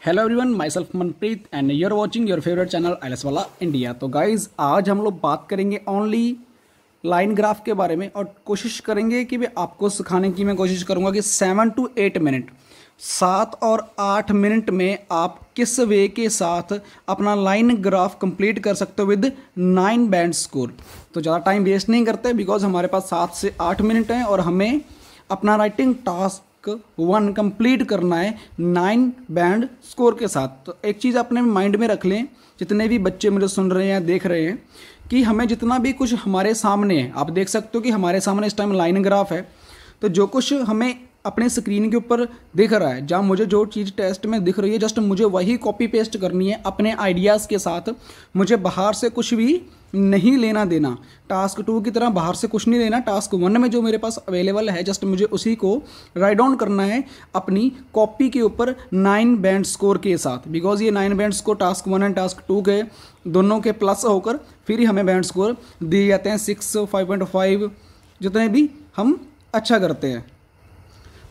Hello everyone, my self Manpreet and you're watching your favourite channel ILS वाला India. तो guys आज हम लोग बात करेंगे ओनली लाइन ग्राफ के बारे में और कोशिश करेंगे कि मैं आपको सिखाने की कोशिश करूंगा कि 7 to 8 मिनट 7 और 8 मिनट में आप किस वे के साथ अपना लाइन ग्राफ कंप्लीट कर सकते हो विद 9 बैंड स्कोर। तो ज़्यादा टाइम वेस्ट नहीं करते बिकॉज हमारे पास 7 से 8 मिनट हैं और हमें अपना राइटिंग टास्क 1 कंप्लीट करना है 9 बैंड स्कोर के साथ। तो एक चीज़ अपने माइंड में रख लें, जितने भी बच्चे मुझे सुन रहे हैं देख रहे हैं, कि हमें जितना भी कुछ हमारे सामने है, आप देख सकते हो कि हमारे सामने इस टाइम लाइन ग्राफ है, तो जो कुछ हमें अपने स्क्रीन के ऊपर दिख रहा है, जहाँ मुझे जो चीज़ टेस्ट में दिख रही है, जस्ट मुझे वही कॉपी पेस्ट करनी है अपने आइडियाज़ के साथ। मुझे बाहर से कुछ भी नहीं लेना देना, टास्क 2 की तरह बाहर से कुछ नहीं लेना। टास्क 1 में जो मेरे पास अवेलेबल है, जस्ट मुझे उसी को राइट डाउन करना है अपनी कॉपी के ऊपर 9 बैंड स्कोर के साथ। बिकॉज ये 9 band score task 1 and task 2 के दोनों के प्लस होकर फिर ही हमें बैंड स्कोर दिए जाते हैं 6, 5.5 जितने भी हम अच्छा करते हैं।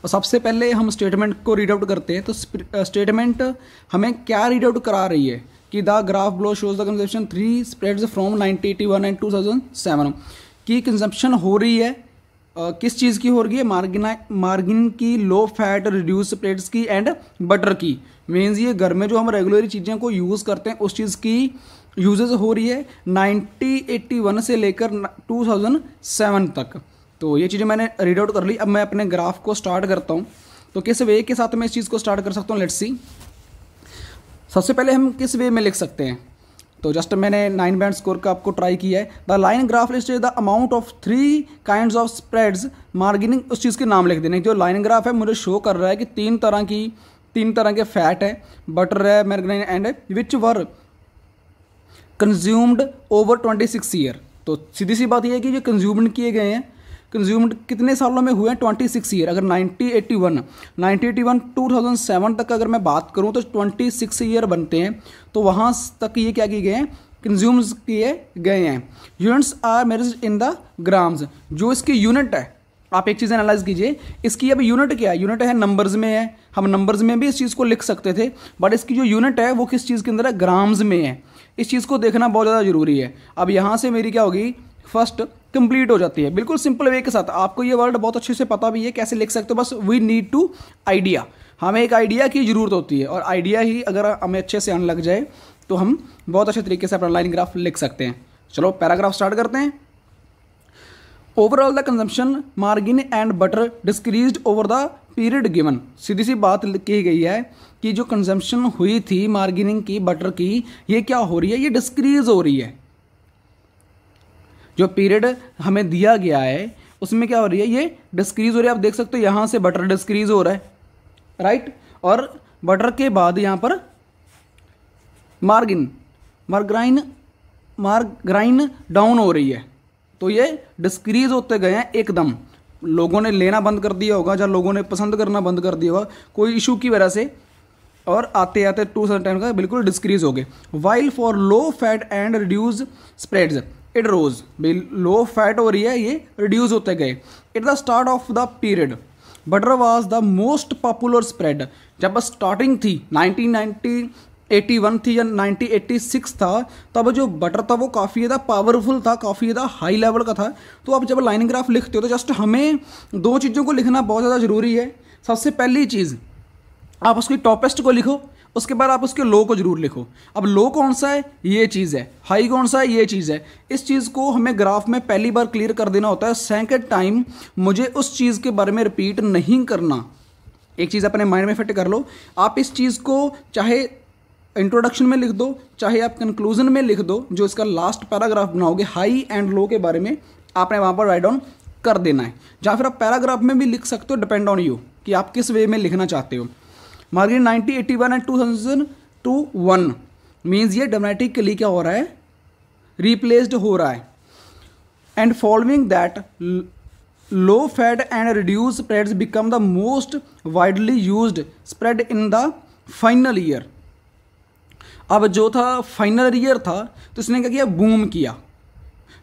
और सबसे पहले हम स्टेटमेंट को रीड आउट करते हैं। तो स्टेटमेंट हमें क्या रीड आउट करा रही है कि the graph below shows the consumption 3 spreads from 1981 and 2007 की कंजम्पशन हो रही है। किस चीज़ की हो रही है? मार्जिन की, लो फैट रिड्यूस स्प्रेड्स की एंड बटर की। मीन्स ये घर में जो हम रेगुलर चीज़ें को यूज़ करते हैं उस चीज़ की यूजेस हो रही है 1981 से लेकर 2007 तक। तो ये चीज़ें मैंने रीड आउट कर ली। अब मैं अपने ग्राफ को स्टार्ट करता हूँ। तो किस वे के साथ मैं इस चीज़ को स्टार्ट कर सकता हूँ, लेट्स सी। सबसे पहले हम किस वे में लिख सकते हैं, तो जस्ट मैंने 9 बैंड स्कोर का आपको ट्राई किया है। The line graph list the amount of 3 kinds of spreads margining, उस चीज़ के नाम लिख देने। जो लाइन ग्राफ है मुझे शो कर रहा है कि 3 तरह के फैट है, बटर है, margarine and which were consumed over 26 year. तो सीधी सी बात यह है कि जो कंज्यूम्ड किए गए हैं, कंज्यूम्ड कितने सालों में हुए हैं? 26 ईयर। अगर 1981 2007 तक अगर मैं बात करूं तो 26 ईयर बनते हैं। तो वहां तक ये क्या किए गए हैं? कंज्यूम्स किए गए हैं। Units are measured in the grams. जो इसकी यूनिट है, आप एक चीज़ एनालाइज कीजिए, इसकी अब यूनिट क्या है? यूनिट है नंबर्स में है। हम नंबर्स में भी इस चीज़ को लिख सकते थे, बट इसकी जो यूनिट है वो किस चीज़ के अंदर है? ग्राम्स में है। इस चीज़ को देखना बहुत ज़्यादा जरूरी है। अब यहाँ से मेरी क्या होगी? फर्स्ट कंप्लीट हो जाती है बिल्कुल सिंपल वे के साथ। आपको ये वर्ड बहुत अच्छे से पता भी है कैसे लिख सकते हो, बस वी नीड टू आइडिया। हमें एक आइडिया की ज़रूरत होती है और आइडिया ही अगर हमें अच्छे से आने लग जाए तो हम बहुत अच्छे तरीके से अपना लाइन ग्राफ लिख सकते हैं। चलो पैराग्राफ स्टार्ट करते हैं। Overall the consumption margin and butter decreased over the period given. सीधी सी बात की गई है कि जो कंजम्पशन हुई थी मार्जिनिंग की, बटर की, ये क्या हो रही है? ये डिस्क्रीज हो रही है। जो पीरियड हमें दिया गया है उसमें क्या हो रही है? ये डिस्क्रीज हो रही है। आप देख सकते हो यहाँ से बटर डिस्क्रीज हो रहा है, राइट। और बटर के बाद यहाँ पर मार्गारीन डाउन हो रही है। तो ये डिस्क्रीज होते गए हैं एकदम। लोगों ने लेना बंद कर दिया होगा, जहाँ लोगों ने पसंद करना बंद कर दिया होगा कोई इशू की वजह से, और आते आते 2010 का बिल्कुल डिस्क्रीज हो गए। While for low fat and reduce spreads it rose. Low fat हो रही है, ये रिड्यूस होते गए। It the start of the period butter was the most popular spread. जब स्टार्टिंग थी 1981 थी या 1986 था, तब जो बटर था वो काफ़ी ज़्यादा पावरफुल था, काफ़ी ज़्यादा हाई लेवल का था। तो आप जब लाइन ग्राफ लिखते हो तो जस्ट हमें 2 चीज़ों को लिखना बहुत ज़्यादा ज़रूरी है। सबसे पहली चीज़, आप उसकी टॉपेस्ट को लिखो, उसके बाद आप उसके लो को जरूर लिखो। अब लो कौन सा है? ये चीज़ है। हाई कौन सा है? ये चीज़ है। इस चीज़ को हमें ग्राफ में पहली बार क्लियर कर देना होता है। सेकंड टाइम मुझे उस चीज़ के बारे में रिपीट नहीं करना। एक चीज़ अपने माइंड में फिट कर लो। आप इस चीज़ को चाहे इंट्रोडक्शन में लिख दो, चाहे आप कंक्लूजन में लिख दो, जो इसका लास्ट पैराग्राफ बनाओगे हाई एंड लो के बारे में आपने वहाँ पर राइट डाउन कर देना है। या फिर आप पैराग्राफ में भी लिख सकते हो, डिपेंड ऑन यू कि आप किस वे में लिखना चाहते हो। मार्जिन 1981 एंड 2001 मीन्स ये ड्रामेटिकली क्या हो रहा है? रिप्लेस्ड हो रहा है। And following that low fat and reduce spreads become the most widely used spread in the final year. अब जो था फाइनल ईयर था तो इसने क्या किया? बूम किया।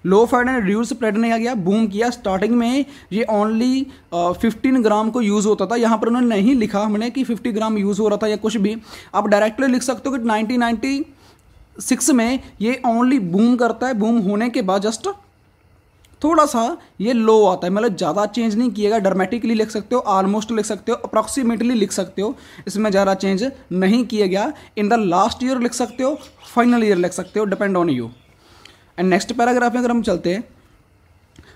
लो फैट एंड रिड्यूस स्प्रेड ने आ गया बूम किया। स्टार्टिंग में ये ओनली 15 ग्राम को यूज़ होता था, यहाँ पर उन्होंने नहीं लिखा हमने कि 50 ग्राम यूज़ हो रहा था या कुछ भी। आप डायरेक्टली लिख सकते हो कि 1996 में ये ओनली बूम करता है, बूम होने के बाद जस्ट थोड़ा सा ये लो आता है, मतलब ज़्यादा चेंज नहीं किएगा। ड्रामेटिकली लिख सकते हो, ऑलमोस्ट लिख सकते हो, अप्रॉक्सीमेटली लिख सकते हो, इसमें ज़्यादा चेंज नहीं किया गया। इन द लास्ट ईयर लिख सकते हो, फाइनल ईयर लिख सकते हो, depend on you. And next paragraph में अगर हम चलते हैं,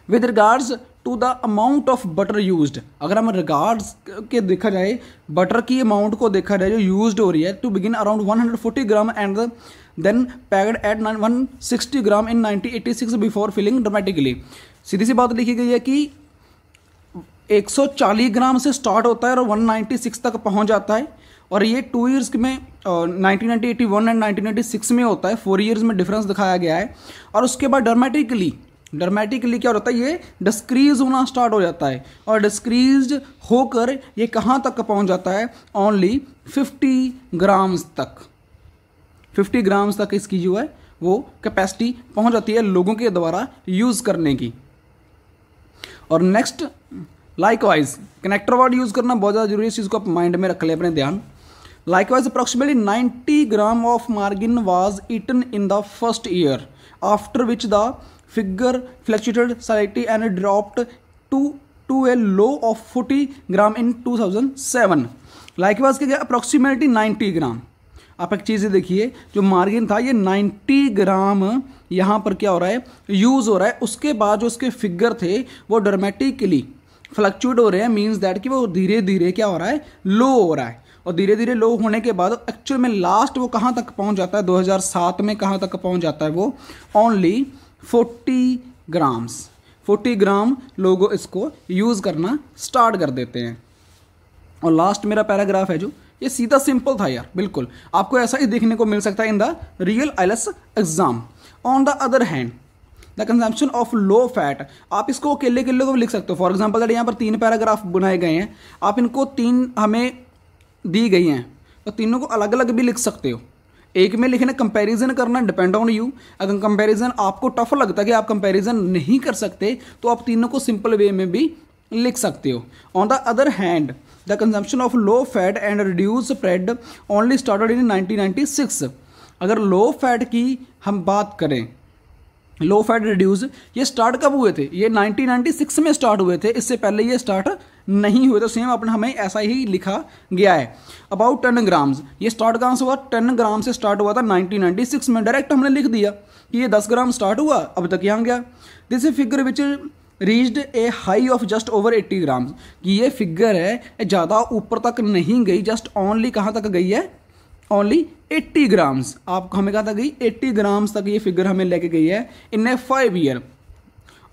with regards to the amount of butter used, अगर हम रिगार्ड्स के देखा जाए बटर की अमाउंट को देखा जाए जो यूज्ड हो रही है, to begin around 140 gram and then packed at 160 gram in 1986 before filling dramatically. सीधी सी बात लिखी गई है कि 140 ग्राम से स्टार्ट होता है और 196 तक पहुंच जाता है, और ये 2 ईयर्स में 1981 एंड 1996 में होता है, 4 ईयर्स में डिफरेंस दिखाया गया है। और उसके बाद ड्रामेटिकली क्या होता है, ये डिस्क्रीज होना स्टार्ट हो जाता है, और डिस्क्रीज होकर ये कहाँ तक पहुंच जाता है, ओनली 50 ग्राम्स तक। 50 ग्राम्स तक इसकी जो है वो कैपेसिटी पहुंच जाती है लोगों के द्वारा यूज़ करने की। और next likewise connector word use करना बहुत ज़्यादा जरूरी है, इस चीज़ को आप माइंड में रख लें अपने ध्यान। Likewise approximately 90 gram of margin was eaten in the first year, after which the figure fluctuated slightly and dropped to a low of 40 gram in 2007। Likewise के अप्रॉक्सीमेटली 90 ग्राम। आप एक चीज़ देखिए, जो मार्जिन था ये 90 ग्राम यहाँ पर क्या हो रहा है, यूज़ हो रहा है। उसके बाद जो उसके फिगर थे वो ड्रामेटिकली फ्लक्चुएट हो रहे हैं, मीन्स दैट कि वो धीरे धीरे क्या हो रहा है, लो हो रहा है। और धीरे धीरे लो होने के बाद एक्चुअल में लास्ट वो कहाँ तक पहुँच जाता है, 2007 में कहाँ तक पहुँच जाता है वो, ओनली 40 ग्राम्स। 40 ग्राम लोग इसको यूज़ करना स्टार्ट कर देते हैं। और लास्ट मेरा पैराग्राफ है जो ये सीधा सिंपल था यार, बिल्कुल आपको ऐसा ही देखने को मिल सकता है in the real IELTS exam. On the other hand the consumption of low fat, आप इसको अकेले को भी लिख सकते हो। फॉर एग्जाम्पल दैट यहाँ पर 3 पैराग्राफ बनाए गए हैं, आप इनको 3 हमें दी गई हैं, तो तीनों को अलग अलग भी लिख सकते हो। एक में लिखना, कंपैरिजन करना डिपेंड ऑन यू। अगर कंपैरिजन आपको टफ लगता है कि आप कंपैरिजन नहीं कर सकते, तो आप तीनों को सिंपल वे में भी लिख सकते हो। On the other hand the consumption of low fat and reduce spread only started in 1996। अगर लो फैट की हम बात करें, लो फैट रिड्यूस ये स्टार्ट कब हुए थे, ये 1996 में स्टार्ट हुए थे, इससे पहले ये स्टार्ट नहीं हुए। तो सेम अपना हमें ऐसा ही लिखा गया है। अबाउट 10 ग्राम्स, ये स्टार्ट कहाँ से हुआ, 10 ग्राम से स्टार्ट हुआ था 1996 में। डायरेक्ट हमने लिख दिया कि ये 10 ग्राम स्टार्ट हुआ, अब तक यहाँ गया। This a figure which reached A high of just over 80 grams, कि ये फिगर है ज़्यादा ऊपर तक नहीं गई, जस्ट ओनली कहाँ तक गई है, ओनली 80 ग्राम्स। आप हमें कहाँ तक गई, 80 ग्राम्स तक ये फिगर हमें लेके गई है इन ए 5 ईयर।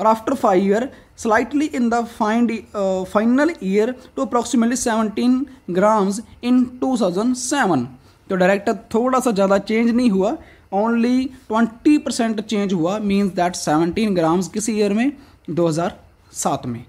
और after 5 year slightly in the final year to approximately 17 grams in 2007। तो डायरेक्ट थोड़ा सा ज़्यादा चेंज नहीं हुआ, ओनली 20% चेंज हुआ, मीन्स दैट 17 ग्राम्स किस ईयर में, 2007 में।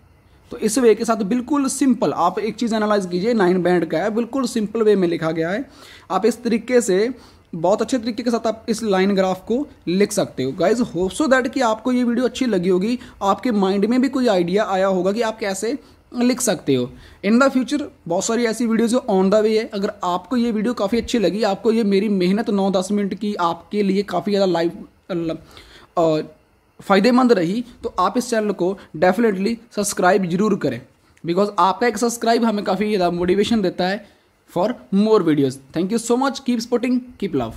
तो इस वे के साथ बिल्कुल सिंपल आप एक चीज़ एनालाइज कीजिए, 9 बैंड का है, बिल्कुल सिंपल वे में लिखा गया है। आप इस तरीके से बहुत अच्छे तरीके के साथ आप इस लाइन ग्राफ को लिख सकते हो। गाइज होप सो दैट कि आपको ये वीडियो अच्छी लगी होगी, आपके माइंड में भी कोई आइडिया आया होगा कि आप कैसे लिख सकते हो। इन द फ्यूचर बहुत सारी ऐसी वीडियोज़ ऑन द वे है। अगर आपको ये वीडियो काफ़ी अच्छी लगी, आपको ये मेरी मेहनत 9-10 मिनट की आपके लिए काफ़ी ज़्यादा लाइव फ़ायदेमंद रही, तो आप इस चैनल को डेफिनेटली सब्सक्राइब जरूर करें, बिकॉज आपका एक सब्सक्राइब हमें काफ़ी ज़्यादा मोटिवेशन देता है for more videos. Thank you so much, keep supporting, keep love.